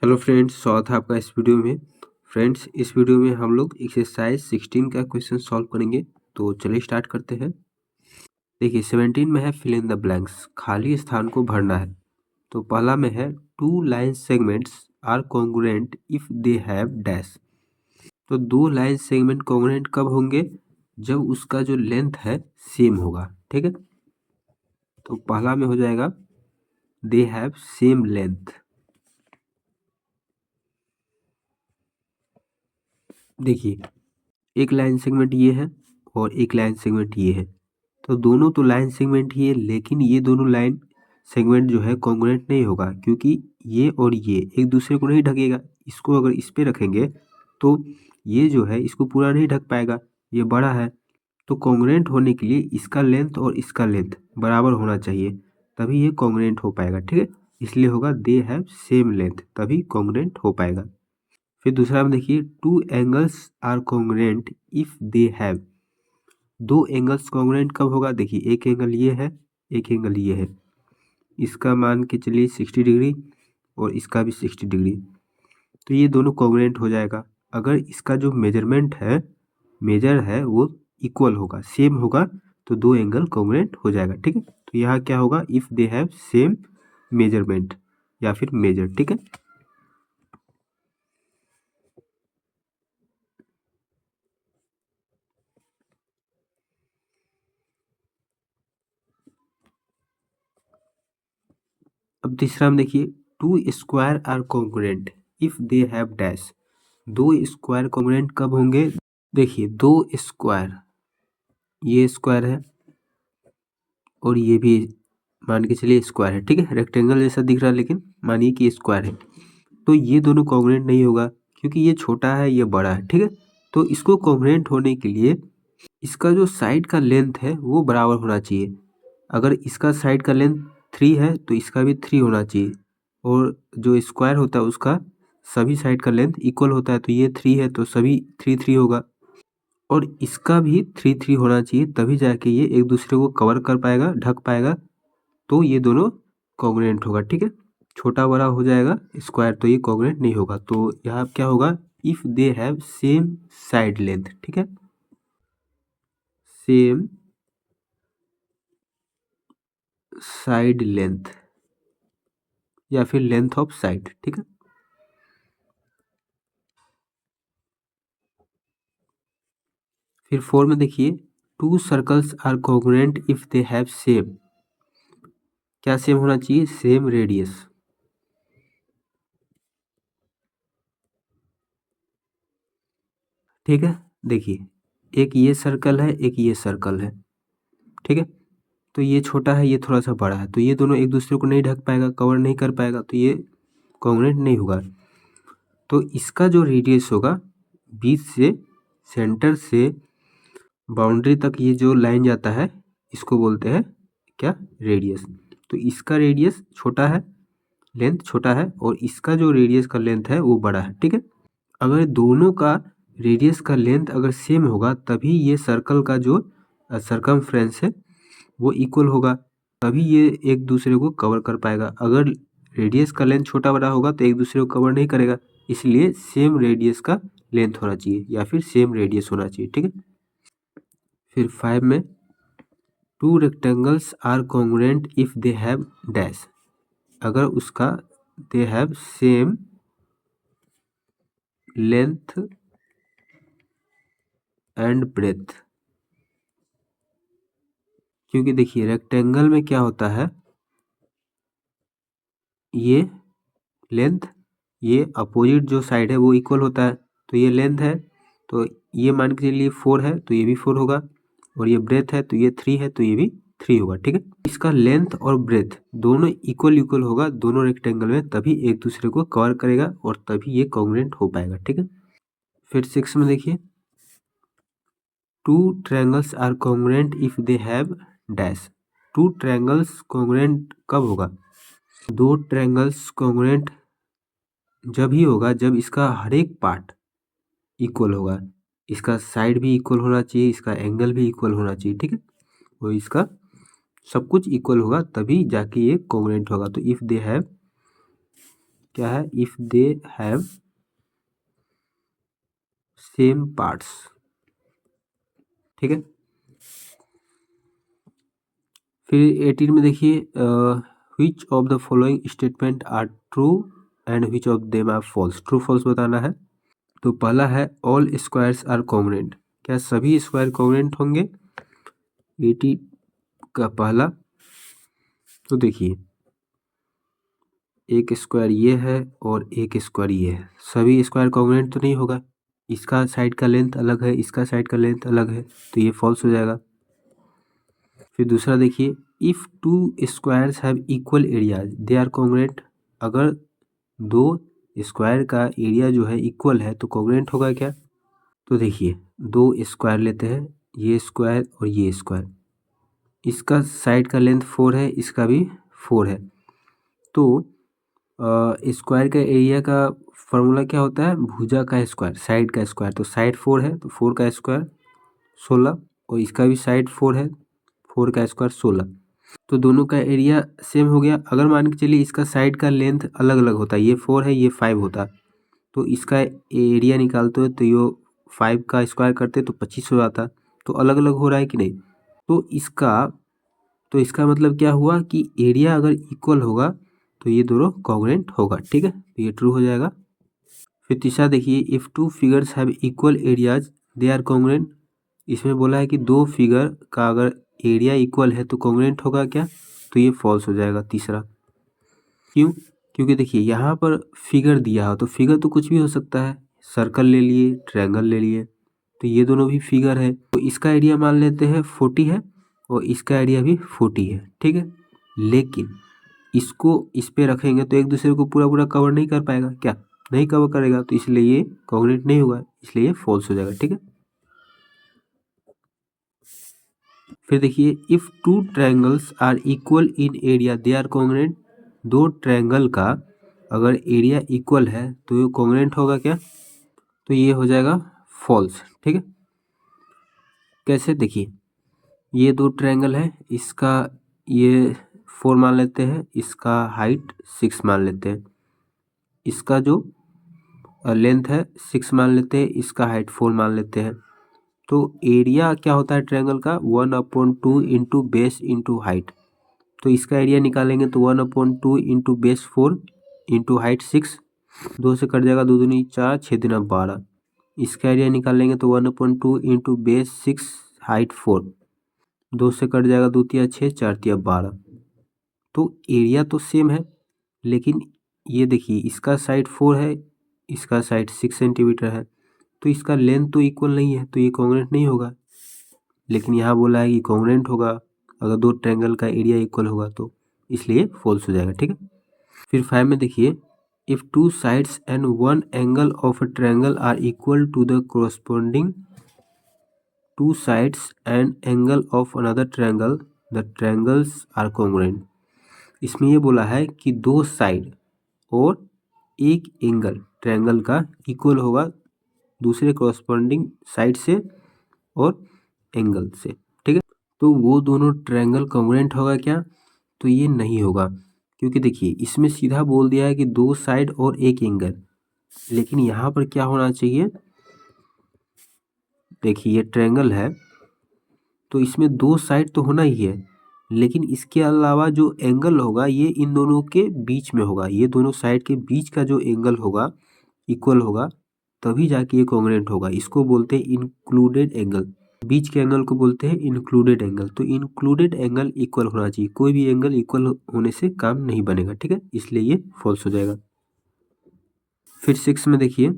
Hello friends, स्वागत है आपका इस वीडियो में। फ्रेंड्स, इस वीडियो में हम लोग एक्सरसाइज 16 का क्वेश्चन सॉल्व करेंगे। तो चलिए स्टार्ट करते हैं। देखिए 17 में है फिल इन द ब्लैंक्स, खाली स्थान को भरना है। तो पहला में है two line segments are congruent if they have dash. तो दो लाइन सेगमेंट कॉन्ग्रुएंट कब होंगे? जब उसका जो लेंथ है सेम होगा। ठीक है, तो पहला में हो जाएगा दे हैव सेम लेंथ। देखिए एक लाइन सेगमेंट ये है और एक लाइन सेगमेंट ये है, तो दोनों तो लाइन सेगमेंट ही है, लेकिन ये दोनों लाइन सेगमेंट जो है कॉन्ग्रुएंट नहीं होगा, क्योंकि ये और ये एक दूसरे को नहीं ढकेगा। इसको अगर इस पे रखेंगे तो ये जो है इसको पूरा नहीं ढक पाएगा, ये बड़ा है। तो कॉन्ग्रुएंट होने के लिए इसका लेंथ और इसका लेंथ बराबर होना चाहिए, तभी ये कॉन्ग्रुएंट हो पाएगा। ठीक है, इसलिए होगा दे हैव सेम लेंथ, तभी कॉन्ग्रुएंट हो पाएगा। फिर दूसरा में देखिए two angles are congruent if they have. दो एंगल्स कॉन्ग्रुएंट कब होगा? देखिए एक एंगल ये है, एक एंगल ये है। इसका मान के चलिए 60 डिग्री और इसका भी 60 डिग्री, तो ये दोनों कॉन्ग्रुएंट हो जाएगा अगर इसका जो मेजर है वो इक्वल होगा, सेम होगा, तो दो एंगल कॉन्ग्रुएंट हो जाएगा। ठीक है, तो यहाँ क्या होगा? If they have same measurement या फिर मेजर। ठीक है, अब तीसरा में देखिए two square are congruent if they have dash. दो स्क्वायर कॉन्ग्रुएंट कब होंगे? देखिए दो स्क्वायर, ये स्क्वायर है और ये भी मान के चलिए स्क्वायर है। ठीक है, रेक्टेंगल जैसा दिख रहा है लेकिन मानिए कि स्क्वायर है। तो ये दोनों कॉन्ग्रुएंट नहीं होगा, क्योंकि ये छोटा है ये बड़ा है। ठीक है, तो इसको कॉन्ग्रुएंट होने के लिए इसका जो साइड का लेंथ है वो बराबर होना चाहिए। अगर इसका साइड का लेंथ 3 है तो इसका भी 3 होना चाहिए, और जो स्क्वायर होता है उसका सभी साइड का लेंथ इक्वल होता है, तो ये 3 है तो सभी 3 होगा, और इसका भी 3 होना चाहिए, तभी जाके ये एक दूसरे को कवर कर पाएगा, ढक पाएगा, तो ये दोनों कॉन्ग्रुएंट होगा। ठीक है, छोटा बड़ा हो जाएगा स्क्वायर तो ये कॉन्ग्रुएंट नहीं होगा। तो यहाँ क्या होगा? If they have same side length. ठीक है, सेम साइड लेंथ या फिर लेंथ ऑफ साइड। ठीक है, फिर 4 में देखिए two circles are congruent if they have same. क्या सेम होना चाहिए? Same radius. ठीक है, देखिए एक ये सर्कल है, एक ये सर्कल है। ठीक है, तो ये छोटा है, ये थोड़ा सा बड़ा है, तो ये दोनों एक दूसरे को नहीं ढक पाएगा, कवर नहीं कर पाएगा, तो ये कॉन्ग्रुएंट नहीं होगा। तो इसका जो रेडियस होगा बीच से, सेंटर से बाउंड्री तक, ये जो लाइन जाता है इसको बोलते हैं क्या? रेडियस। तो इसका रेडियस छोटा है, लेंथ छोटा है, और इसका जो रेडियस का लेंथ है वो बड़ा है। ठीक है, अगर दोनों का रेडियस का लेंथ अगर सेम होगा तभी ये सर्कल का जो सरकमफ्रेंस है वो इक्वल होगा, तभी ये एक दूसरे को कवर कर पाएगा। अगर रेडियस का लेंथ छोटा बड़ा होगा तो एक दूसरे को कवर नहीं करेगा, इसलिए सेम रेडियस का लेंथ होना चाहिए या फिर सेम रेडियस होना चाहिए। ठीक है, फिर 5 में two rectangles are congruent if they have dash. अगर उसका they have same length and breadth, क्योंकि देखिए रेक्टेंगल में क्या होता है, ये लेंथ, ये अपोजिट जो साइड है वो इक्वल होता है, तो ये लेंथ है, तो ये मान के चलिए 4 है तो ये भी 4 होगा, और ये ब्रेथ है तो ये 3 है तो ये भी 3 होगा। ठीक है, इसका लेंथ और ब्रेथ दोनों इक्वल इक्वल होगा दोनों रेक्टेंगल में, तभी एक दूसरे को कवर करेगा और तभी ये कॉन्ग्रुएंट हो पाएगा। ठीक है, फिर 6 में देखिए two triangles are congruent if they have dash. Two triangles congruent कब होगा? दो ट्रायंगल्स कॉन्ग्रुएंट जब ही होगा जब इसका हर एक पार्ट इक्वल होगा, इसका साइड भी इक्वल होना चाहिए, इसका एंगल भी इक्वल होना चाहिए। ठीक है, और इसका सब कुछ इक्वल होगा तभी जाके ये कॉन्ग्रुएंट होगा। तो इफ दे हैव क्या है, if they have same parts. ठीक है, फिर 18 में देखिए, which of the following statement are true and which of them are false. True false बताना है। तो पहला है ऑल स्क्वायर्स आर कॉन्ग्रुएंट, क्या सभी स्क्वायर कॉन्ग्रुएंट होंगे। 80 का पहला, तो देखिए एक स्क्वायर ये है और एक स्क्वायर ये है, सभी स्क्वायर कॉन्ग्रुएंट तो नहीं होगा, इसका साइड का लेंथ अलग है, इसका साइड का लेंथ अलग है, तो ये फॉल्स हो जाएगा। फिर दूसरा देखिए, if two squares have equal areas they are congruent, अगर दो स्क्वायर का एरिया जो है इक्वल है तो कॉन्ग्रुएंट होगा क्या। तो देखिए दो स्क्वायर लेते हैं, ये स्क्वायर और ये स्क्वायर, इसका साइड का लेंथ 4 है, इसका भी 4 है, तो स्क्वायर का एरिया का फॉर्मूला क्या होता है, भुजा का स्क्वायर साइड का स्क्वायर, तो साइड 4 है तो 4 का स्क्वायर 16, और इसका भी साइड 4 है, 4 का स्क्वायर 16, तो दोनों का एरिया सेम हो गया। अगर मान के चलिए इसका साइड का लेंथ अलग अलग होता, ये 4 है ये 5 होता, तो इसका एरिया निकालते हो तो ये 5 का स्क्वायर करते तो 25 हो जाता, तो अलग अलग हो रहा है कि नहीं। तो इसका मतलब क्या हुआ कि एरिया अगर इक्वल होगा तो ये दोनों कॉन्ग्रुएंट होगा। ठीक है, तो ये ट्रू हो जाएगा। फिर तीसरा देखिए, if two figures have equal areas they are congruent, इसमें बोला है कि दो फिगर का अगर एरिया इक्वल है तो कॉन्ग्रुएंट होगा क्या, तो ये फॉल्स हो जाएगा तीसरा। क्यों, क्योंकि देखिए यहाँ पर फिगर दिया हो तो फिगर तो कुछ भी हो सकता है, सर्कल ले लिए, ट्रायंगल ले लिए, तो ये दोनों भी फिगर है, तो इसका एरिया मान लेते हैं 40 है और इसका एरिया भी 40 है। ठीक है, लेकिन इसको इस पे रखेंगे तो एक दूसरे को पूरा पूरा कवर नहीं कर पाएगा, क्या नहीं कवर करेगा, तो इसलिए ये कॉन्ग्रुएंट नहीं होगा, इसलिए ये फॉल्स हो जाएगा। ठीक है, फिर देखिए, if two triangles are equal in area they are congruent, दो ट्रायंगल का अगर एरिया इक्वल है तो ये कॉन्ग्रुएंट होगा क्या, तो ये हो जाएगा फॉल्स। ठीक है, कैसे, देखिए ये दो ट्रायंगल है, इसका ये 4 मान लेते हैं, इसका हाइट 6 मान लेते हैं, इसका जो लेंथ है 6 मान लेते हैं, इसका हाइट 4 मान लेते हैं, तो एरिया क्या होता है ट्रायंगल का 1/2 इंटू बेस इंटू हाइट, तो इसका एरिया निकालेंगे तो 1/2 इंटू बेस 4 इंटू हाइट 6, 2 से कट जाएगा, 2 दूनी 4, 6 दूना 12, इसका एरिया निकालेंगे तो 1/2 इंटू बेस 6 हाइट 4, 2 से कट जाएगा, 2 तिया 6, 4 तिया 12, तो एरिया तो सेम है, लेकिन ये देखिए इसका साइड 4 है, इसका साइड 6 सेंटीमीटर है, तो इसका लेंथ तो इक्वल नहीं है, तो ये कॉन्ग्रुएंट नहीं होगा, लेकिन यहाँ बोला है कि कॉन्ग्रुएंट होगा अगर दो ट्रायंगल का एरिया इक्वल होगा, तो इसलिए फॉल्स हो जाएगा। ठीक है, फिर 5 में देखिए, if two sides and one angle of a triangle are equal to the corresponding two sides and angle of another triangle the triangles are congruent, इसमें ये बोला है कि दो साइड और एक एंगल ट्रायंगल का इक्वल होगा दूसरे कॉरस्पॉन्डिंग साइड से और एंगल से। ठीक है, तो वो दोनों ट्रायंगल कॉन्ग्रुएंट होगा क्या, तो ये नहीं होगा, क्योंकि देखिए इसमें सीधा बोल दिया है कि दो साइड और एक एंगल, लेकिन यहाँ पर क्या होना चाहिए, देखिए ये ट्रायंगल है तो इसमें दो साइड तो होना ही है, लेकिन इसके अलावा जो एंगल होगा ये इन दोनों के बीच में होगा, ये दोनों साइड के बीच का जो एंगल होगा इक्वल होगा, तभी जाके ये कॉन्ग्रुएंट होगा, इसको बोलते हैं इंक्लूडेड एंगल, बीच के एंगल को बोलते हैं इंक्लूडेड एंगल, तो इंक्लूडेड एंगल इक्वल होना चाहिए, कोई भी एंगल इक्वल होने से काम नहीं बनेगा। ठीक है, इसलिए ये फॉल्स हो जाएगा। फिर 6 में देखिए,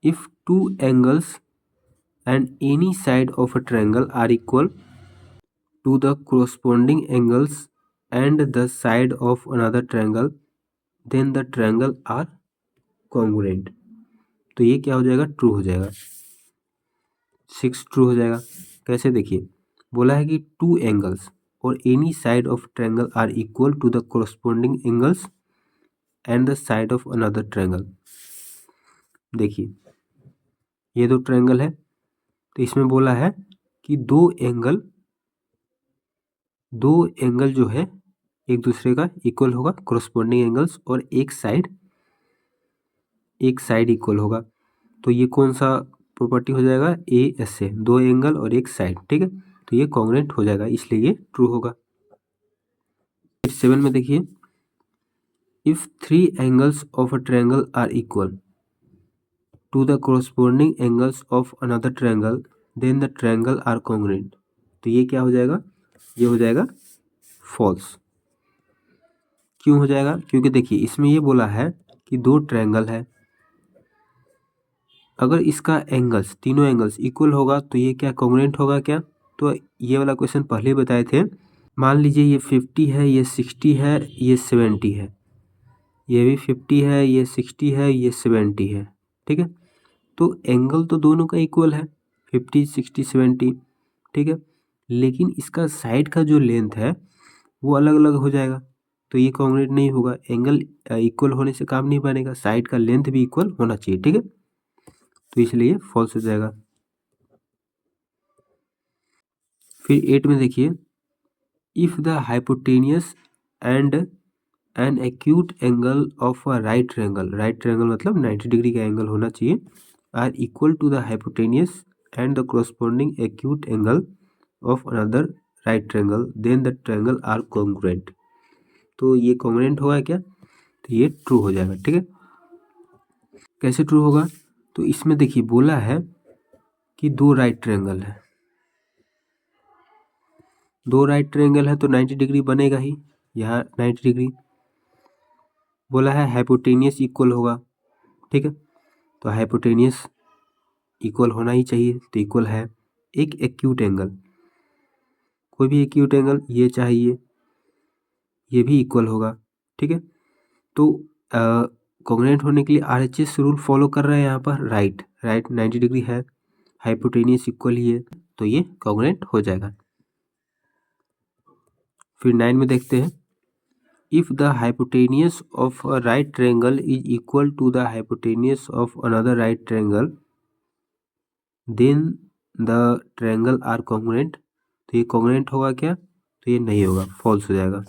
if two angles and any side of a triangle are equal to the corresponding angles and the side of another triangle then the triangle are congruent, तो ये क्या हो जाएगा, ट्रू हो जाएगा, 6 ट्रू हो जाएगा। कैसे, देखिए बोला है कि टू एंगल्स और any side of triangle are equal to the corresponding angles and the side of another triangle, देखिए ये दो ट्रायंगल है तो इसमें बोला है कि दो एंगल जो है एक दूसरे का इक्वल होगा कोरस्पोंडिंग एंगल्स, और एक साइड एक साइड इक्वल होगा। तो ये कौन सा प्रॉपर्टी हो जाएगा, ए एस से, दो एंगल और एक साइड, ठीक है। तो ये कॉन्ग्रुएंट हो जाएगा, इसलिए ये ट्रू होगा। 7 में देखिए, if 3 angles of a triangle are equal to the corresponding angles of another triangle then the triangle are congruent. तो ये क्या हो जाएगा, ये हो जाएगा फॉल्स। क्यों हो जाएगा, क्योंकि देखिए इसमें ये बोला है कि दो ट्रायंगल है, अगर इसका एंगल्स, तीनों एंगल्स इक्वल होगा तो ये क्या कॉन्ग्रुएंट होगा क्या। तो ये वाला क्वेश्चन पहले बताए थे। मान लीजिए ये 50 है, ये 60 है, ये 70 है, ये भी 50 है, ये 60 है, ये 70 है, ठीक है। तो एंगल तो दोनों का इक्वल है, 50 60 70, ठीक है। लेकिन इसका साइड का जो लेंथ है वो अलग अलग हो जाएगा, तो ये कॉन्ग्रुएंट नहीं होगा। एंगल इक्वल होने से काम नहीं बनेगा, साइड का लेंथ भी इक्वल होना चाहिए, ठीक है। तो इसलिए फॉल्स हो जाएगा। फिर 8 में देखिए, if the hypotenuse and an acute angle of a right triangle, right triangle मतलब 90 डिग्री का एंगल होना चाहिए, are equal to the hypotenuse and the corresponding acute angle of another right triangle then the triangle are congruent. तो ये congruent होगा क्या, तो ये ट्रू हो जाएगा, ठीक है। कैसे ट्रू होगा, तो इसमें देखिए बोला है कि दो राइट ट्रायंगल है, दो राइट ट्रायंगल है तो 90 डिग्री बनेगा ही, यहाँ 90 डिग्री बोला है। हाइपोटेनियस इक्वल होगा, ठीक है। तो हाइपोटेनियस इक्वल होना ही चाहिए, तो इक्वल है। एक एक्यूट एंगल, कोई भी एक्यूट एंगल, ये चाहिए, ये भी इक्वल होगा, ठीक है। तो कॉन्ग्रुएंट होने के लिए आरएचएस रूल फॉलो कर रहे हैं यहाँ पर। राइट राइट 90 डिग्री है, हाइपोटेनियस इक्वल ही है, तो ये कॉन्ग्रुएंट हो जाएगा। फिर 9 में देखते हैं, if the hypotenuse of a right triangle is equal to the hypotenuse of another right triangle then the triangle are congruent. तो ये कॉन्ग्रुएंट होगा क्या, तो ये नहीं होगा, फॉल्स हो जाएगा।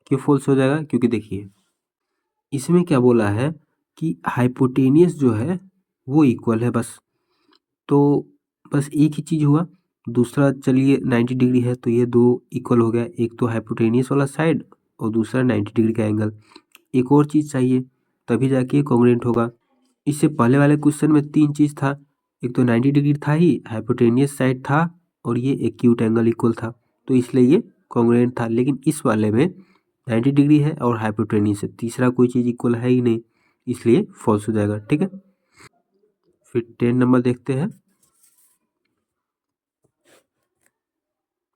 क्यों फॉल्स हो जाएगा, क्योंकि देखिए इसमें क्या बोला है कि हाइपोटेनियस जो है वो इक्वल है बस, तो बस एक ही चीज़ हुआ। दूसरा चलिए 90 डिग्री है तो ये दो इक्वल हो गया, एक तो हाइपोटेनियस वाला साइड और दूसरा 90 डिग्री का एंगल। एक और चीज़ चाहिए तभी जाके ये कॉन्ग्रुएंट होगा। इससे पहले वाले क्वेश्चन में तीन चीज़ था, एक तो 90 डिग्री था ही, हाइपोटेनियस साइड था और ये एक्यूट एंगल इक्वल था, तो इसलिए ये कॉन्ग्रुएंट था। लेकिन इस वाले में 90 डिग्री है और हाइपोटेनियस है, तीसरा कोई चीज़ इक्वल है ही नहीं, इसलिए फॉल्स हो जाएगा, ठीक है। फिर 10 नंबर देखते हैं।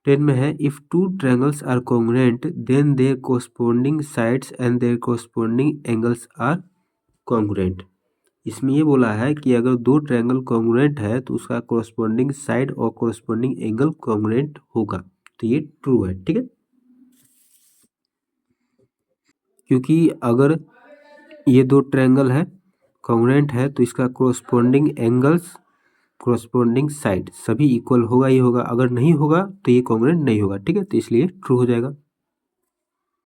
10 में है, if two triangles are congruent then their corresponding sides and their corresponding angles are congruent. इसमें ये बोला है कि अगर दो ट्रायंगल कॉन्ग्रुएंट है तो उसका कोरस्पोंडिंग साइड और कोरस्पोंडिंग एंगल कॉन्ग्रुएंट होगा, तो ये ट्रू है, ठीक है। क्योंकि अगर ये दो ट्रायंगल है कॉन्ग्रुएंट है तो इसका कोरस्पोंडिंग एंगल्स, कोरस्पोंडिंग साइड सभी इक्वल होगा ही होगा, अगर नहीं होगा तो ये कॉन्ग्रुएंट नहीं होगा, ठीक है। तो इसलिए ट्रू हो जाएगा।